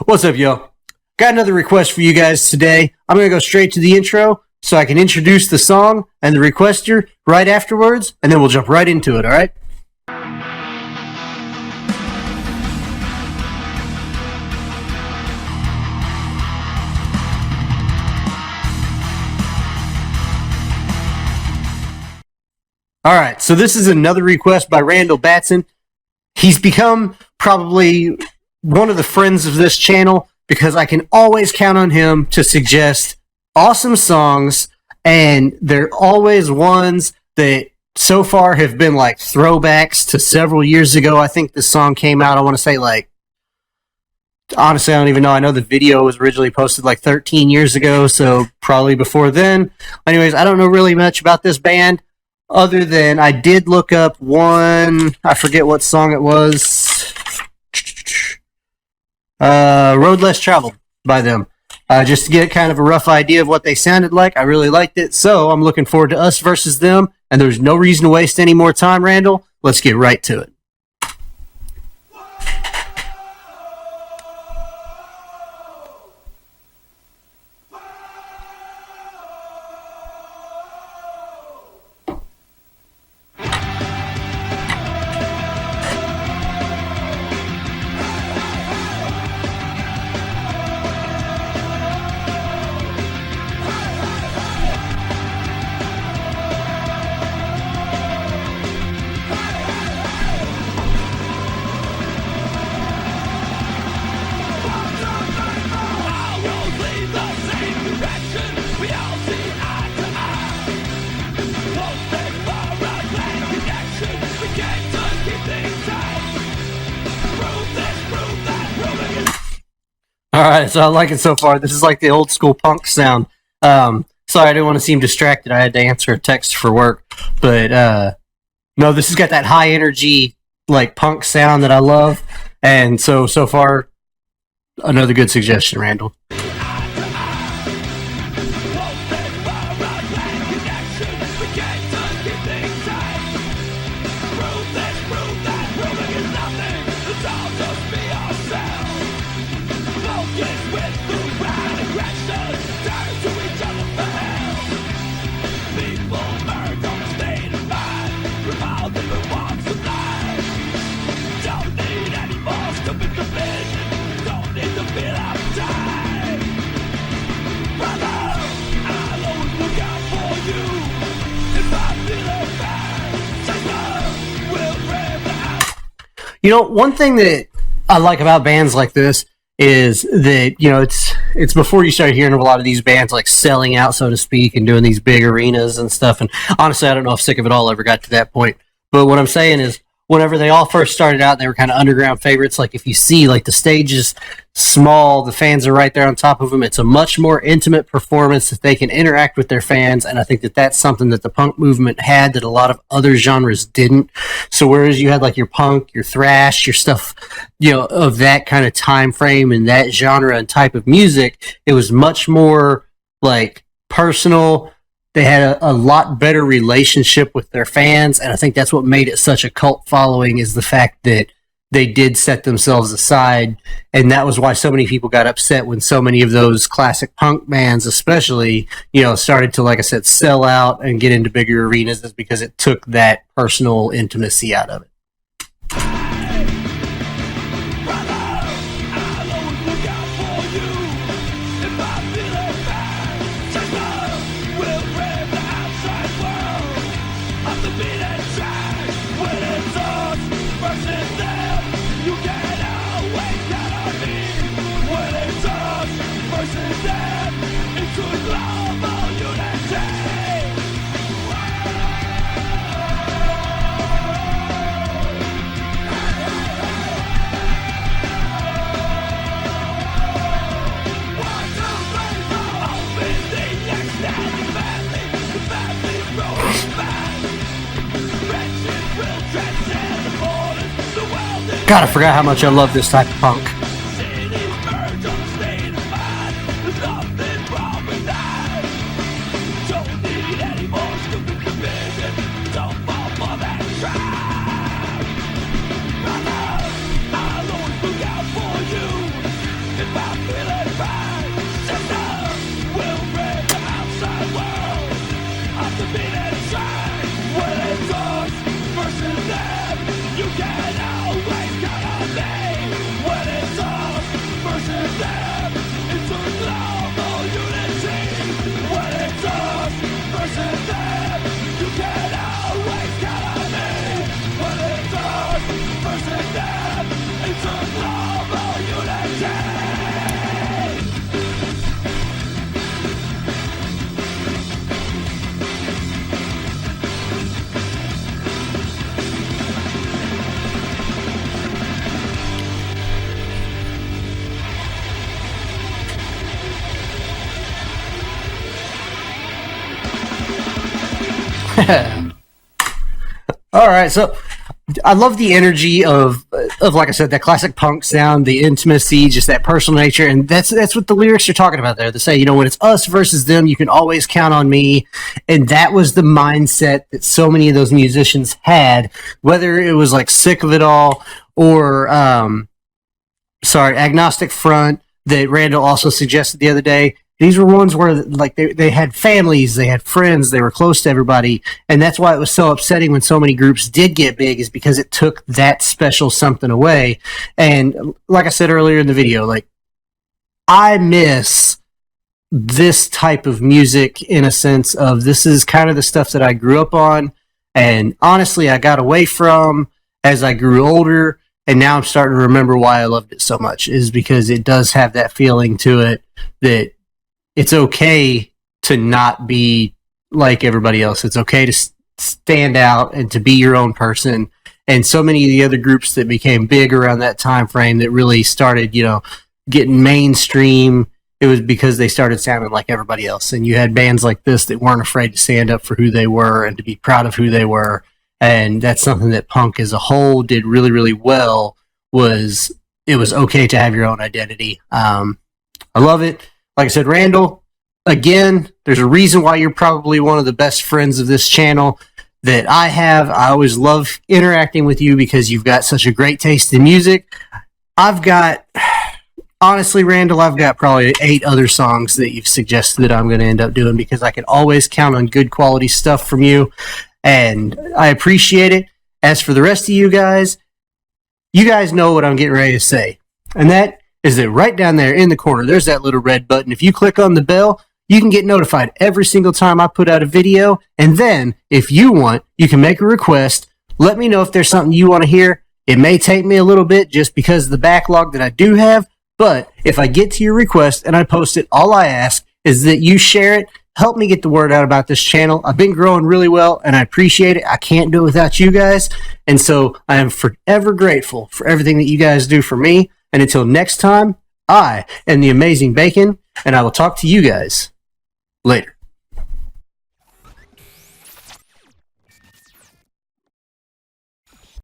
What's up, yo? Got another request for you guys today. I'm going to go straight to the intro so I can introduce the song and the requester right afterwards, and then we'll jump right into it, all right? All right, so this is another request by Randall Batson. He's become probably one of the friends of this channel because I can always count on him to suggest awesome songs, and they're always ones that so far have been like throwbacks to several years ago. I think the song came out, I want to say honestly, I don't even know. I know the video was originally posted like 13 years ago, so probably before then. Anyways, I don't know really much about this band. Other than I did look up one, I forget what song it was. Road Less Traveled by them. Just to get kind of a rough idea of what they sounded like. I really liked it, so I'm looking forward to us versus them. And there's no reason to waste any more time, Randall. Let's get right to it. Alright, so I like it so far. This is like the old school punk sound. Sorry, I didn't want to seem distracted. I had to answer a text for work. But, no, this has got that high energy, like, punk sound that I love. And so far, another good suggestion, Randall. You know, one thing that I like about bands like this is that, you know, it's before you start hearing of a lot of these bands like selling out, so to speak, and doing these big arenas and stuff. And honestly, I don't know if Sick of It All ever got to that point. But what I'm saying is, whenever they all first started out, they were kind of underground favorites. Like, if you see, like, the stage is small, the fans are right there on top of them. It's a much more intimate performance that they can interact with their fans, and I think that that's something that the punk movement had that a lot of other genres didn't. So whereas you had, like, your punk, your thrash, your stuff, you know, of that kind of time frame and that genre and type of music, it was much more, like, personal. They had a lot better relationship with their fans, and I think that's what made it such a cult following, is the fact that they did set themselves aside, and that was why so many people got upset when so many of those classic punk bands, especially, you know, started to, like I said, sell out and get into bigger arenas, is because it took that personal intimacy out of it. God, I forgot how much I love this type of punk. All right, so I love the energy of like I said, that classic punk sound, the intimacy, just that personal nature, and that's what the lyrics are talking about there. They say, when it's us versus them, you can always count on me, and that was the mindset that so many of those musicians had, whether it was like Sick of It All or Agnostic Front that Randall also suggested the other day. These were ones where like they had families, they had friends, they were close to everybody, and that's why it was so upsetting when so many groups did get big, is because it took that special something away. And like I said earlier in the video, like I miss this type of music in a sense of this is kind of the stuff that I grew up on, and honestly I got away from as I grew older, and now I'm starting to remember why I loved it so much, is because it does have that feeling to it that it's okay to not be like everybody else. It's okay to stand out and to be your own person. And so many of the other groups that became big around that time frame that really started, getting mainstream, it was because they started sounding like everybody else. And you had bands like this that weren't afraid to stand up for who they were and to be proud of who they were. And that's something that punk as a whole did really, really well. It was okay to have your own identity. I love it. Like I said, Randall, again, there's a reason why you're probably one of the best friends of this channel that I have. I always love interacting with you because you've got such a great taste in music. Honestly, Randall, I've got probably 8 other songs that you've suggested that I'm going to end up doing because I can always count on good quality stuff from you, and I appreciate it. As for the rest of you guys know what I'm getting ready to say, and that is that right down there in the corner, there's that little red button. If you click on the bell, you can get notified every single time I put out a video. And then, if you want, you can make a request. Let me know if there's something you want to hear. It may take me a little bit just because of the backlog that I do have. But if I get to your request and I post it, all I ask is that you share it. Help me get the word out about this channel. I've been growing really well, and I appreciate it. I can't do it without you guys. And so I am forever grateful for everything that you guys do for me. And until next time, I am the Amazing Bacon, and I will talk to you guys later.